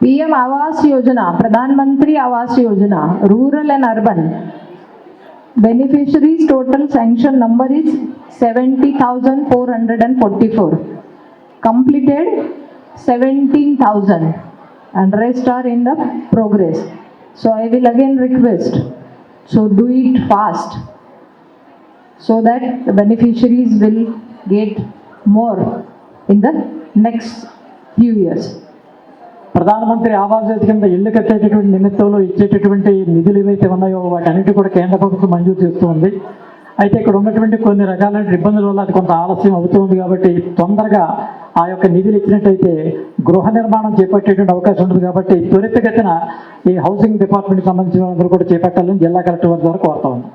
PM Awas Yojana, Pradhan Mantri Awas Yojana, rural and urban. Beneficiaries total sanction number is 70,444. Completed 17,000 and rest are in the progress. So I will again request, so do it fast so that the beneficiaries will get more in the next few years. ప్రధానమంత్రి ఆవాస్ యోజన కింద ఇల్లు కట్టేటటువంటి నిమిత్తంలో ఇచ్చేటటువంటి నిధులు ఏవైతే ఉన్నాయో వాటన్నిటి కూడా కేంద్ర ప్రభుత్వం మంజూరు చేస్తూ ఉంది. అయితే ఇక్కడ ఉన్నటువంటి కొన్ని రకాలైన ఇబ్బందుల వల్ల అది కొంత ఆలస్యం అవుతుంది. కాబట్టి తొందరగా ఆ యొక్క నిధులు ఇచ్చినట్టయితే గృహ నిర్మాణం చేపట్టేటువంటి అవకాశం ఉంటుంది. కాబట్టి త్వరితగతిన ఈ హౌసింగ్ డిపార్ట్మెంట్కి సంబంధించిన అందరూ కూడా చేపట్టాలని జిల్లా కలెక్టర్ వారి ద్వారా కోరుతా ఉన్నాం.